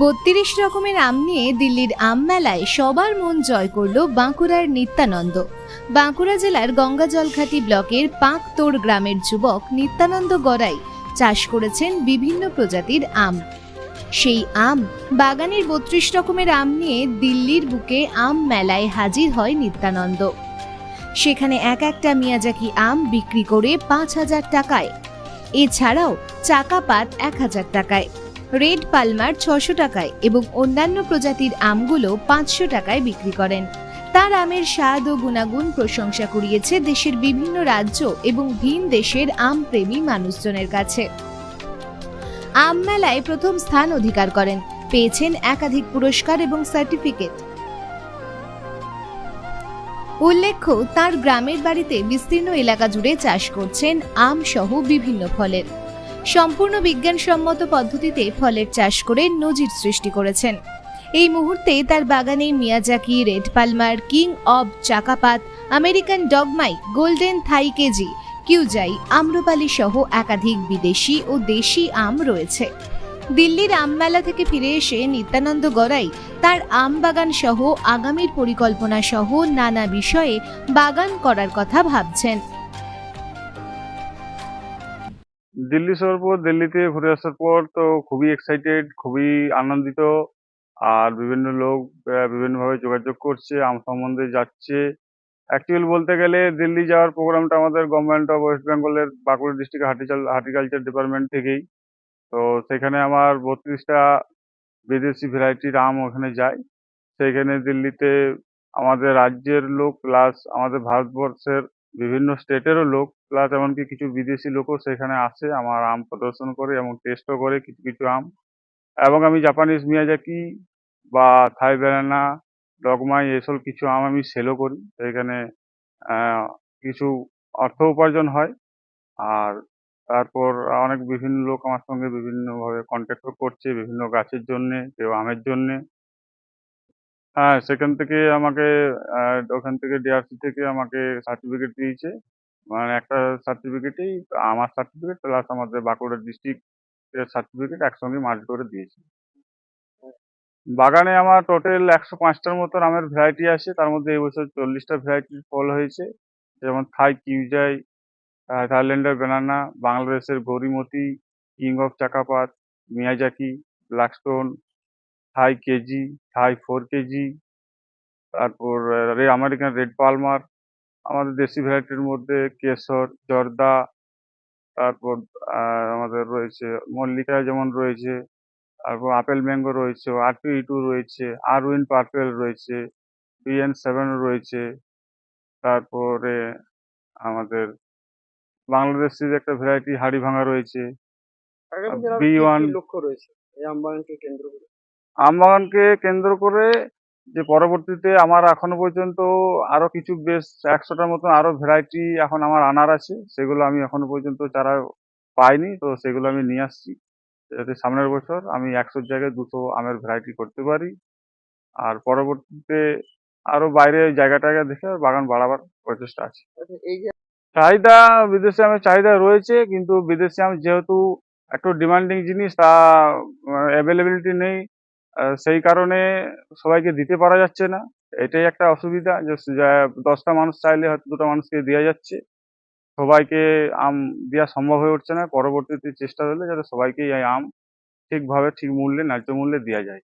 ৩২ রকমের আম নিয়ে দিল্লির আম মেলায় সবার মন জয় করল বাঁকুড়ার নিত্যানন্দ। বাঁকুড়া জেলার গঙ্গাজলঘাটি ব্লকের পাঁকতোড় গ্রামের যুবক নিত্যানন্দ গড়াই চাষ করেছেন বিভিন্ন প্রজাতির আম। সেই আম বাগানের ৩২ রকমের আম নিয়ে দিল্লির বুকে আম মেলায় হাজির হয় নিত্যানন্দ। সেখানে এক একটা মিয়াজাকি আম বিক্রি করে ৫,০০০ টাকায়, এছাড়াও চাকাপাত ১,০০০ টাকায়, রেড পালমার ৬০০ টাকায় এবং অন্যান্য প্রজাতির আমগুলো ৫০০ টাকায় বিক্রি করেন। তার আমের স্বাদ ও গুণাগুণ প্রশংসা কুড়িয়েছে দেশের বিভিন্ন রাজ্য এবং ভিন দেশের আম প্রেমী মানুষজনের কাছে। আম মেলায় প্রথম স্থান অধিকার করেন, পেয়েছেন একাধিক পুরস্কার এবং সার্টিফিকেট। উল্লেখ্য, তার গ্রামের বাড়িতে বিস্তীর্ণ এলাকা জুড়ে চাষ করছেন আম সহ বিভিন্ন ফলের। সম্পূর্ণ বিজ্ঞানসম্মত পদ্ধতিতে ফলের চাষ করে নজির সৃষ্টি করেছেন। এই মুহূর্তে তার বাগানে Miyazaki, red Palmer, king of Chakapat, American ডগমাই, গোল্ডেন থাই কেজি, কিউজাই, আম্রপালি সহ একাধিক বিদেশি ও দেশি আম রয়েছে। দিল্লির আম মেলা থেকে ফিরে এসে নিত্যানন্দ গড়াই তার আম বাগান সহ আগামীর পরিকল্পনা সহ নানা বিষয়ে বাগান করার কথা ভাবছেন। দিল্লি শহর পর দিল্লিতে ঘুরে আসার পর তো খুবই এক্সাইটেড, খুবই আনন্দিত। আর বিভিন্ন লোক বিভিন্নভাবে যোগাযোগ করছে, আম সম্বন্ধে যাচ্ছে। অ্যাকচুয়ালি বলতে গেলে দিল্লি যাওয়ার প্রোগ্রামটা আমাদের গভর্নমেন্ট অফ ওয়েস্ট বেঙ্গলের বাঁকুড়া ডিস্ট্রিক্ট হার্টিকালচার ডিপার্টমেন্ট থেকেই। তো সেখানে আমার ৩২টা বিদেশি ভ্যারাইটির আম ওখানে যায়। সেইখানে দিল্লিতে আমাদের রাজ্যের লোক প্লাস আমাদের ভারতবর্ষের বিভিন্ন স্টেটেরও লোক প্লাস এমনকি কিছু বিদেশি লোকও সেখানে আসে আমার আম প্রদর্শন করে এবং টেস্টও করে কিছু কিছু আম। এবং আমি জাপানিজ মিয়াজাকি বা থাই ব্যানানা, ডগমাই এসব কিছু আম আমি সেলও করি। এখানে কিছু অর্থ উপার্জন হয়। আর তারপর অনেক বিভিন্ন লোক আমার সঙ্গে বিভিন্নভাবে কন্ট্যাক্টও করছে বিভিন্ন গাছের জন্যে, কেউ আমের জন্যে। হ্যাঁ, সেখান থেকে আমাকে ওখান থেকে ডিআরসি থেকে আমাকে সার্টিফিকেট দিয়েছে। মানে একটা সার্টিফিকেটেই আমার সার্টিফিকেট প্লাস আমাদের বাঁকুড়া ডিস্ট্রিক্টের সার্টিফিকেট একসঙ্গে মার্জ করে দিয়েছে। বাগানে আমার টোটাল ১০৫টার মতন আমের ভ্যারাইটি আছে। তার মধ্যে এই বছর ৪০টা ভ্যারাইটির ফল হয়েছে। যেমন থাই কিউজাই, থাইল্যান্ডের ব্যানানা, বাংলাদেশের Gourmoti, king of Chakapat, Miyazaki, Blackstone, Thai KG, Thai 4 KG, তারপর আমেরিকান রেড পালমার, আমাদের দেশি ভ্যারাইটির মধ্যে কেশর, জর্দা, তারপর আমাদের রয়েছে মল্লিকা যেমন রয়েছে, তারপর আপেল ম্যাঙ্গো রয়েছে, R2E2 রয়েছে, আরউইন পার্পেল রয়েছে, PN7 রয়েছে। তারপরে আমাদের বাংলাদেশের একটা ভ্যারাইটি হাড়িভাঙা রয়েছে। আগামী দিনে আরো কি B1 কি লক্ষ্য রয়েছে এই আমবাগানকে কেন্দ্র করে? আমবাগানকে কেন্দ্র করে যে পরবর্তীতে আমার এখনো পর্যন্ত আরো কিছু বেশ ১০০টার মতন আরো ভ্যারাইটি এখন আমার আনার আছে। সেগুলো আমি এখনো পর্যন্ত চারা পাইনি, তো সেগুলো আমি নিয়ে আসছি। যাতে সামনের বছর আমি ১০০ র জায়গায় ২০০ আমের ভ্যারাইটি করতে পারি। আর পরবর্তীতে আরো বাইরে জায়গা টায়গা দেখে বাগান বাড়াবার প্রচেষ্টা আছে। আচ্ছা, এই যে চাহিদা, বিদেশি আমের চাহিদা রয়েছে, কিন্তু বিদেশি আম যেহেতু একটু ডিমান্ডিং জিনিস, তা অ্যাভেলেবিলিটি নেই। সেই কারণে সবাইকে দিতে পারা যাচ্ছে না। এটাই একটা অসুবিধা যে ১০টা মানুষ চাইলে হয়তো ২টা মানুষকে দেয়া যাচ্ছে। সবাইকে আম দেয়া সম্ভব হয়ে উঠছে না। পরবর্তীতে চেষ্টা হলে যাতে সবাইকে এই আম ঠিকভাবে ঠিক মূল্যে ন্যায্য মূল্যে দেয়া যায়।